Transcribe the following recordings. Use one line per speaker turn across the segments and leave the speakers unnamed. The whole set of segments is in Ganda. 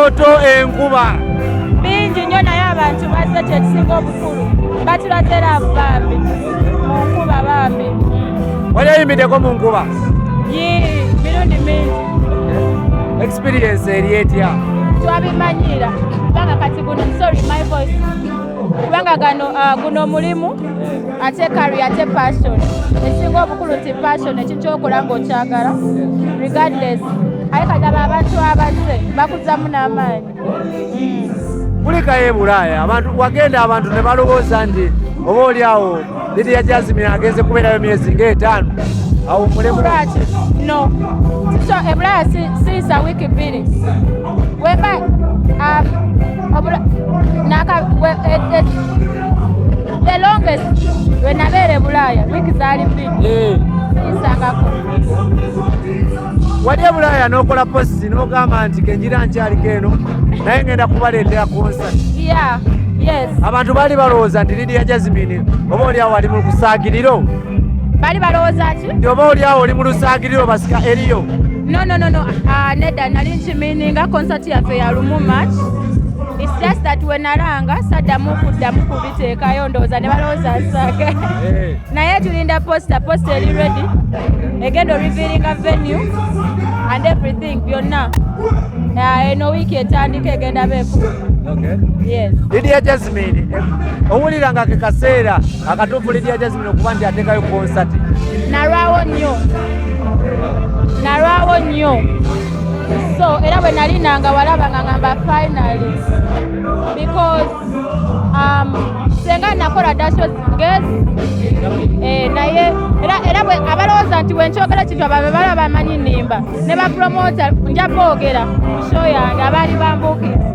ekyoto enkuba
bingi nnyo naye abantu bazze kyekisinga obukulu batulateera bambi mu nkuba bambi.
wali oyimiddeko mu nkuba
mirundi mingi.
experience eri etya?
Twabimanyira kubanga kati guno sorry my voice kubanga guno mulimu ate career ate passion ekisinga obukulu nti passion ekintu kyokola ng'okyagala regardless aye kati abo abantu abazze bakuzamu n'amaanyi.
kulikayo e Bulaaya wagenda abantu ne balowooza nti oba oli awo Lydia Jazimine agenze kubeerayo myezi ng'etaano awo mulemu
lwaki no so e Bulaaya siisa wiiki bbiri wemba the longest when nabeera e Bulaaya wiiki zaali bbiri siisangako.
wali e Bulaaya n'okola posti n'ogamba nti kenjira nkyaliko eno naye ngenda kubaleetera concert.
Yes.
abantu baali balowooza nti Lydia Jazimine oba oli awo ali mu kusaagiriro.
Bali balowooza ki?
Nti oba oli awo oli mu lusaagiriro basika eriyo.
No. Nedda nali nkimiininga concert yaffe ya lumu March. It's just that we naranga saddamu kuddamu kubiteekayo ndowooza ne balowooza nsaage. Naye tulinda posta eri ready egenda revealing a venue and everything byonna eno wiiki etandika egenda beeku. Yes.
Lydia Jazimine owulira nga ke kaseera akatuufu Lydia Jazimine okuba nti ateekayo concert. Narwawo nnyo so era bwe nali nanga walaba nga ngamba finally because senga nakola dasho naye era bwe abalowooza nti wenkyogera kintu ababe balaba bamanyi nnimba ne bapromota nja boogera mu show yange abaali bambuukiza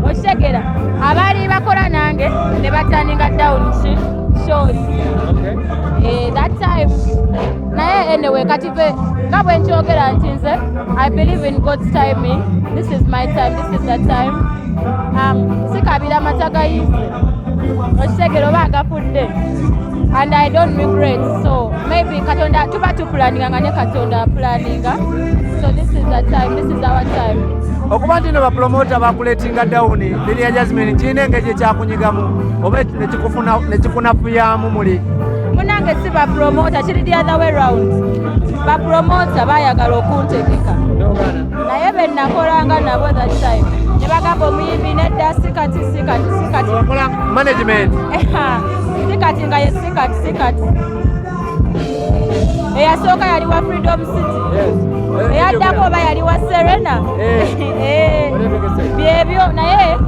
okitegera abaali bakola nange ne batandinga down shows that time naye anyway kati ve nga bwe nkyogera nti nze I believe in God's timing. This is my time, this is the time. Sikabira mata gayise okitegera oba agafudde and I don't regret, so maybe katonda tuba tupulaninga nga ne katonda apulaninga, so this is the time, this is our time. Okuba nti no bapromota bakuletinga down Lydia Jazimine kirina engeri ekyakunyigamu oba nekikunafuyamu muli? Munange si bapromota, kiri the other way round. Bapromota bayagala okuntegeka naye be nakolanga nabo that time ne bagamba omuyimbi nedda sikati management sikati nga ye sikati eyasooka yali wa Freedom City eyaddako oba yali wa Serena byebyo naye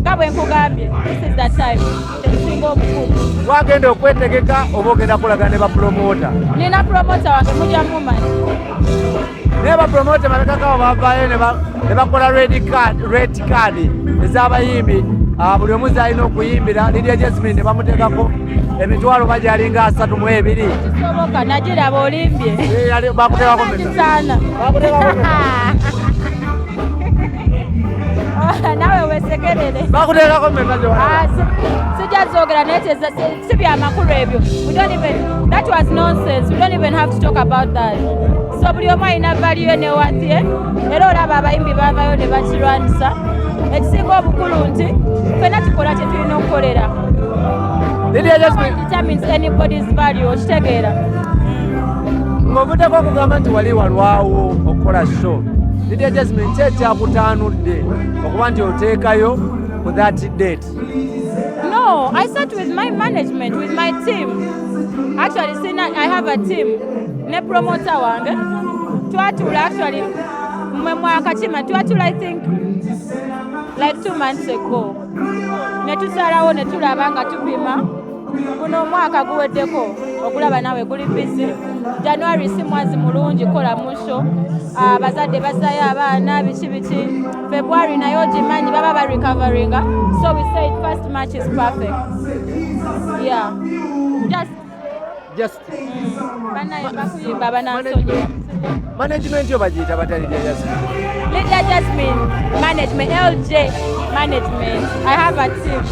nga bwe nkugambye this is the time ekisinga obukulu. Wagenda okwetegeka oba ogenda kulagana ne bapromota? Nina promota wange mujja mumanyi naye bapromota balekakao bavaayo ne bakola red card ez'abayimbi buli omuzi alina okuyimbira Lydia Jazimine ne bamuteekako emitwalo bagyalinga 32. Kisoboka nagiraba olimbye bakuteekako nawe wesekerere bakuteekako sijja zoogera naye si byamakulu ebyo. That was nonsense. We don't even have to talk about that. So buli omu alina value ne watye era olaba abayimbi bavayo ne bakirwanisa. Ekisinga obukulu nti fena tukola kye tulina okukolera. Lydia Jazimine determines anybody's value okitegeera. Ng'ovuddeko okugamba nti wali walwawo okukola show Lydia Jazimine ki ekyakutaanudde okuba nti oteekayo for that date? No, I sat with my management, with my team. Actually, I have a team. Ne promoter wange. Twatula actually mwaka kima twatula I think like 2 months ago. Ne tusalawo ne tulaba nga tupima. Kuno mwaka guweddeko okulaba nawe guli busy. January si mwezi mulungi kola musho. Bazadde basayo abaana biki February nayo gimanyi baba ba recovering, so we said first March is perfect. Yeah, just baba nansonyi management yo bagiyita batali Lydia Jazimine management LJ management. I have a team.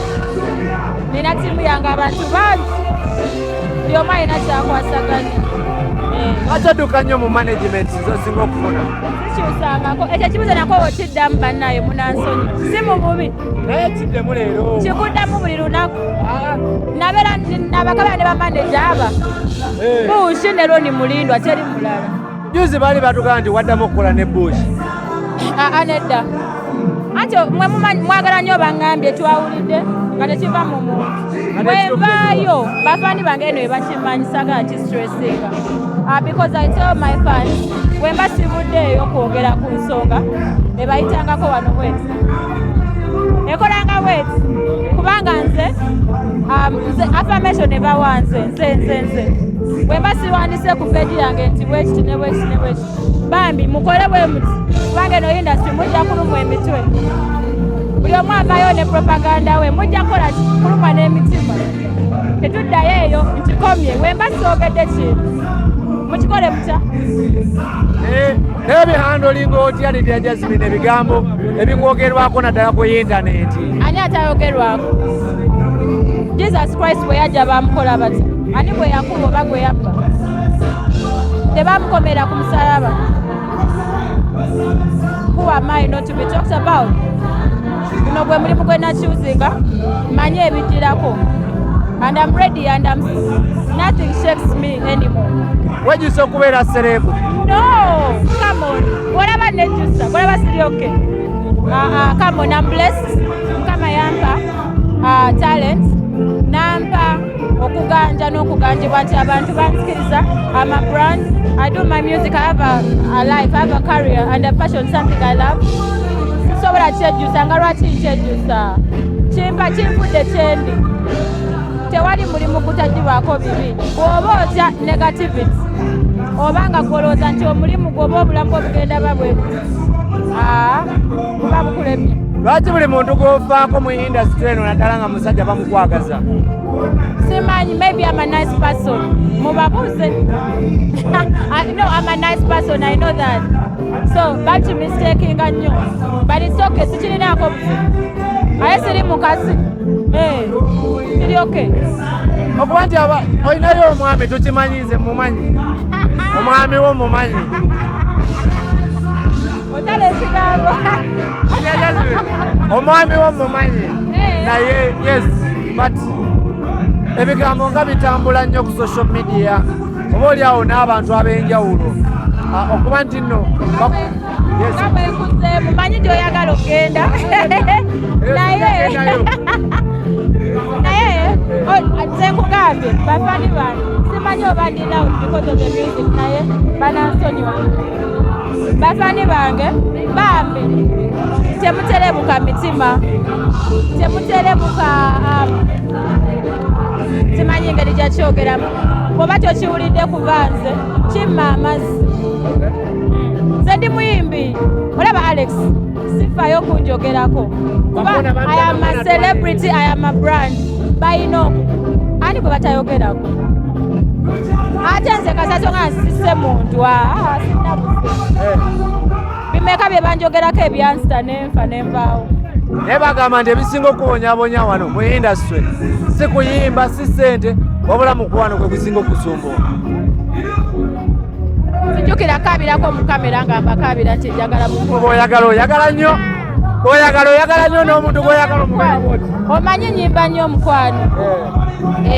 Nina timu yange abantu bangi byomaina kyakwasaganya
Atadduka nnyo mu management zosinga okufuna.
Sikyusangako ekyo ekibuzo nako okiddamu bannaye munansonyi si mu bubi
naye kiddemu leero
kikuddamu buli lunaku nabeera nabakabala ne bamaneja aba buushi ne Roni Mulindwa teri mulala.
Juzi baali batugaa nti waddamu okukola ne buushi.
Nedda anti mwe mwagala nnyo baŋŋambye twawulidde nga tekiva mu muntu bwevaayo bafaani bange eno ebakimanyisanga nti stressinga because I tell my fans bwemba sibuddeeyo kwogera ku nsonga ebayitangako wano wet ekolanga wet kubanga nze affirmation ebawanze nze bwemba siwandise ku peji yange nti bwekiti ne bwekiti ne bwekiti bambi mukole bwe muti kubanga eno industry mujja kulumwa emitwe buli omu avayo ne propaganda we mujja kukola kulumwa n'emitima tetuddayo eyo nkikomye bwemba siogedde kintu mukikole mutya
n'ebihandolinga otya Lydia Jazimine ebigambo ebikwogerwako naddala ku intaneti
ani atayogerwako Jesus Christ bwe yajja bamukola batya ani bwe yakuba oba gwe yabba tebamukomera ku musalaba. Who am I not to be talked about? Guno gwe mulimu gwe nakyuzinga manye ebijjirako and I'm ready and nothing shakes me anymore.
Wejjusa okubeera serebu?
No, come on. Olaba nejjusa, olaba siri okay. Come on, I'm blessed. Mukama yampa talent, nampa okuganja n'okuganjibwa nti abantu bansikiriza. I'm a brand. I do my music. I have a life. I have a career and a passion, something I love. So what I kyejjusa nga lwaki nkyejjusa kimpa kinfudde kyendi tewali mulimu gutagibwako bibi bw'oba otya negativity oba nga gwolowooza nti omulimu gwoba obulamu obugenda babwe buba bukulemye.
Lwaki buli muntu gw'ofaako mu industry eno naddala nga musajja bamukwagaza?
Simanyi, maybe I'm a nice person. Mubabuze. No, I'm a nice person, I know that. So, back to mistaking nnyo. But it's okay, sikirinako buzibu. Aye siri mukazi. Siri okay.
Okuba nti olinayo omwami tukimanyize mumanyi. Omwami wo mumanyi.
Otale ekigambo.
Omwami wo mumanyi. Naye, yes, but ebigambo nga bitambula nnyo ku social media oba oli awo n'abantu ab'enjawulo okuba nti nno
mumanyi gy'oyagala okgenda naye nze nkugambye bafani bange simanyi oba ndi loud because of the music naye banansonyiwa bafani bange bambi temuterebuka mitima temuterebuka simanyi engeri gyakyogeramu oba tokiwulidde kuva nze kimma amazzi nze ndi muyimbi olaba Alex sifayo okunjogerako kuba I am a celebrity, I am a brand bayino ani gwe batayogerako ate nze kasaso nga nsise muntu bimeka bye banjogerako ebyansita nenfa nenvaawo
naye bagamba nti ebisinga okubonyabonya wano mu industry si kuyimba si ssente wabula mukwano gwe gusinga okusumbuwa.
Sijjukira kaabirako mu kamera nga mbakaabira nti njagala mu
oyagala nnyo n'omuntu gw'oyagala omukwano bwoti
omanyi nyimba nnyo omukwano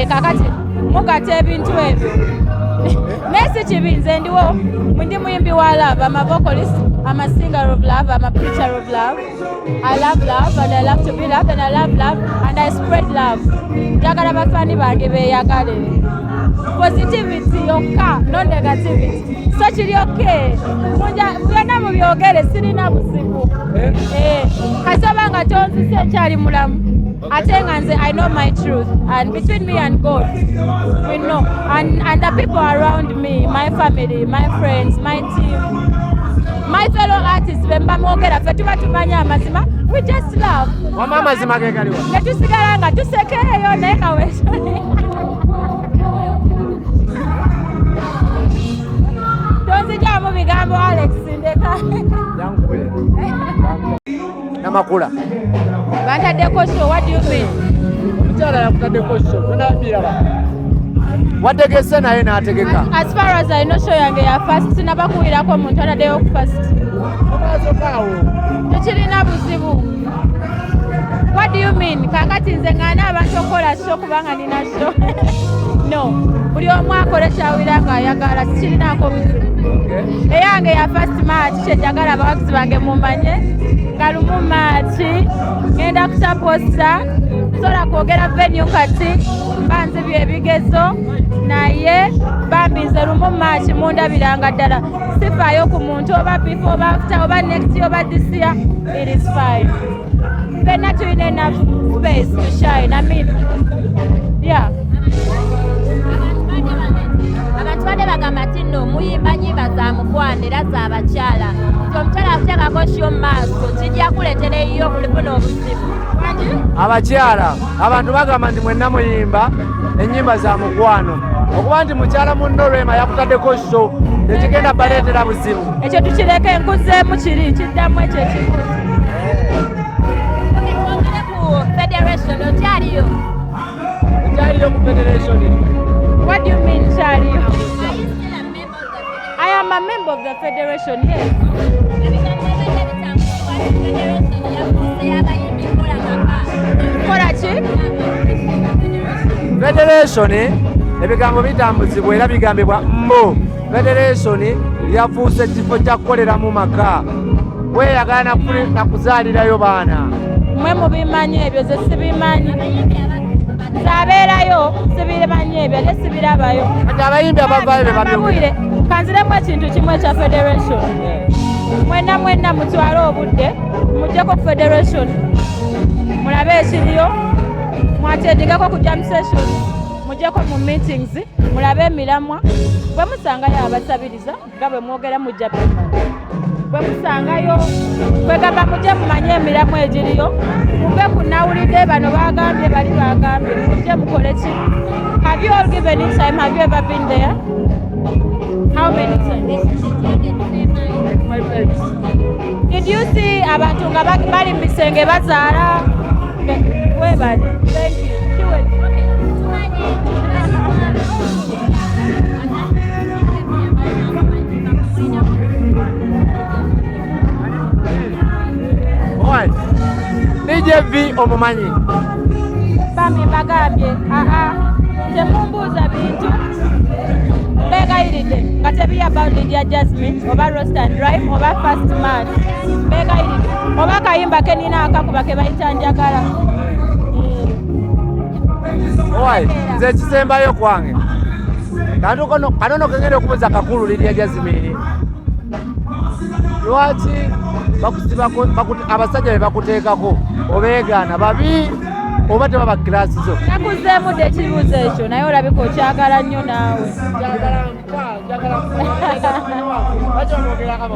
kakati mugata ebintu ebyo naye si kibi nze ndiwo ndi muyimbi wa love. I'm a vocalist, I'm a singer of love, I'm a preacher of love. I love love and I love to be loved and I love love and I spread love. Njagala bafani bange beeyagale positivity yokka no negativity so kiri okay byonna mubyogere sirina buzibu kasoba nga tonzise nkyali mulamu ate nga nze I know my truth and between me and God we know and the people around me, my family, my friends, my team, my fellow artists bemba mwogera ffe tuba tumanya amazima we just love
wama amazima gegaliwa
netusigala nga tusekeeyo naye nga weesoni tonzijamu bigambo Alex ndeka
namakula
bantaddeko show. What do you mean?
omukyala yakutaddeko show tonabiraba wategese naye n'ategeka.
As far as I know, show yange ya first sinabakuwirako omuntu ataddeyo ku first. Tekirina buzibu. What do you mean? Kakati nze ng'ana abantu okukola show kubanga nina show. No, buli omu akola kyawira ng'ayagala, sikirinaako buzibu. Eyange ya first match kyenjagala abawagizi bange mumanye nga lumu match ngenda kusaposta sola kwogera venue kati mbanzibye ebigezo naye bambinze lumu match mundabiranga ddala sifaayo ku muntu oba before oba after oba next year oba this year it is fine. Fenna tulina enough space to shine. I mean, yeah.
Abantu bade bagamba nti nno muyimba nnyimba za mukwano era za bakyala. Omukyala ateekako show maaso kijja kuleetera eyo okufuna obuzibu.
Abakyala abantu bagamba nti mwenna muyimba ennyimba za mukwano. Okuba nti mukyala munno Rema yakutaddeko show tekigenda baleetera buzibu.
Ekyo tukireke nkuzeemu kiri kiddamu ekyo ekibuuzo.
Federation okyaliyo?
Okyaliyo ku federation.
What do you mean, Charlie?
Are you still a member of the federation?
I am a member of the federation, yes.
Federation ebigambo bitambuzibwa era bigambibwa mbo. Federation yafuuse ekifo kya kukoleramu maka. Weyagala nakuzaalirayo baana.
Mwe mubimanyi ebyo ze sibimanyi. Sabeerayo sibimanyi ebyo ate sibirabayo.
Kati abayimbi abavaayo be babyogera.
Kanziremu ekintu kimu ekya federation. Mwenna mutwale obudde mujjeko ku federation mulabe ekiriyo mwatendingako ku jam session mujjeko mu meetings mulabe emiramwa bwe musangayo abasabiriza nga bwe mwogera mujja bwe musangayo kwegamba mujje mumanye emiramwa egiriyo muve kunawulidde bano bagambye bali bagambye mujje mukole ki. Have you all given it time? Have you ever been there? How many times? Did you see abantu nga bali mu bisenge bazaala? Webali. Thank you.
DJV omumanyi?
Bambi bagambye temumbuuza bintu begayiridde nga tebi about Lydia Jazimine oba roast and rhyme oba first match begayiridde oba kayimba kenina akakuba ke bayita njagala.
Nze ekisembayo kwange kanono kengenda okubuuza kakulu Lydia Jazimine, lwaki abasajja be bakuteekako obeegaana babi oba tebaba kilasi zo?
Nakuzeemu dde ekibuuzo ekyo naye olabika okyagala nnyo naawe.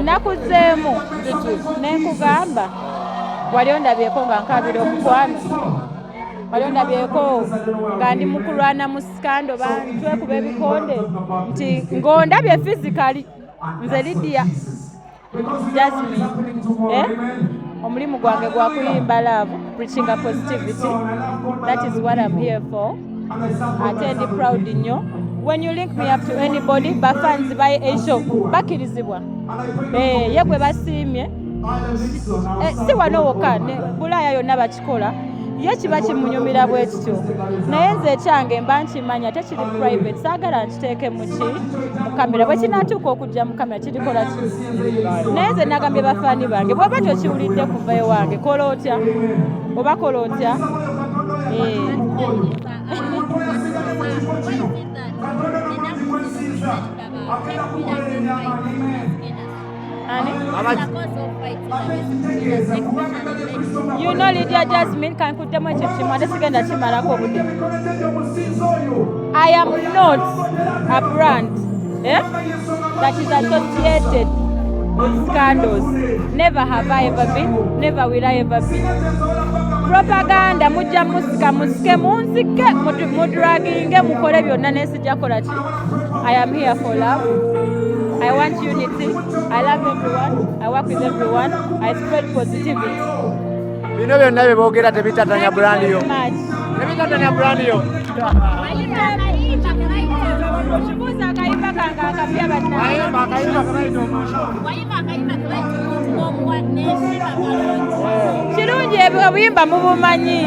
Nakuzeemu nenkugamba wali ondabyeko nga nkabira omukwano, wali ondabyeko nga ndi mukulwana mu sikando twekuba ebikonde nti ng'ondabye physically nze Lydia Jazimine omulimu gwange gwa kuyimba love, preaching a positivity. That is what I'm here for. Ate ndi proud nnyo. When you link me up to anybody bafanzi ba esho bakirizibwa ye gwe basiimye si wano wokka Bulaaya yonna bakikola ye kiba kimunyumira bwe kityo naye nze ekyange mba nkimanya ate kiri private saagala nkiteeke mu kamera bwe kinatuuka okujja mu kamera kirikola ki naye nze nagambye bafaani bange bw'oba tokiwulidde kuva ewange kola otya oba kola otya You know Lydia Jazimine kankuddemu ekyo kimu ate sigenda kimalako obudde. I am not a brand that is associated with scandals. Never have I ever been, never will I ever be. Propaganda mujja musike munzike mudraginge mukole byonna nesijja kola ki. I am here for love. I want unity. I love everyone. I work with everyone. I spread positivity.
Bino byonna bye boogera tebitatanya brand yo. Tebitatanya brand yo.
Mbuuza akayimba kange akapya bannange. Kirungi obuyimba mubumanyi.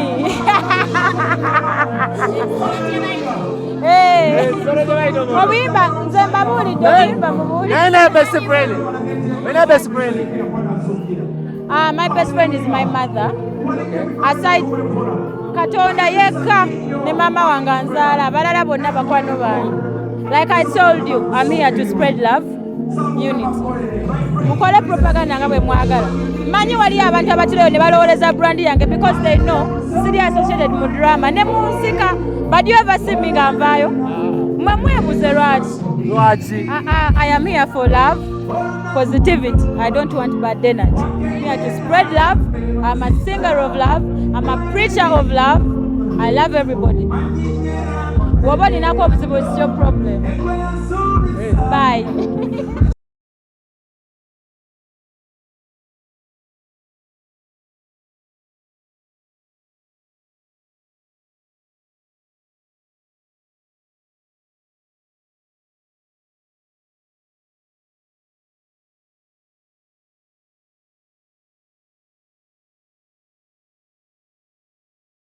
Obuyimba nze mbabuulidde obuyimba mubuulidde. My best friend is my mother. Aside Katonda yekka ne mama wange anzaala, abalala bonna bakwano bange. Like I told you, I'm here to spread love, unity. Mukole propaganda nga bwe mwagala. Manyi wali abantu abatirayo ne balowoleza brand yange because they know siri associated mu drama ne mu nsika. But you ever see me nga nvaayo? Mwe mwebuze lwaki? I am here for love, positivity. I don't want bad energy. I'm here to spread love. I'm a singer of love. I'm a preacher of love. I love everybody. Woba ninako obuzibu, it's your problem. Bye.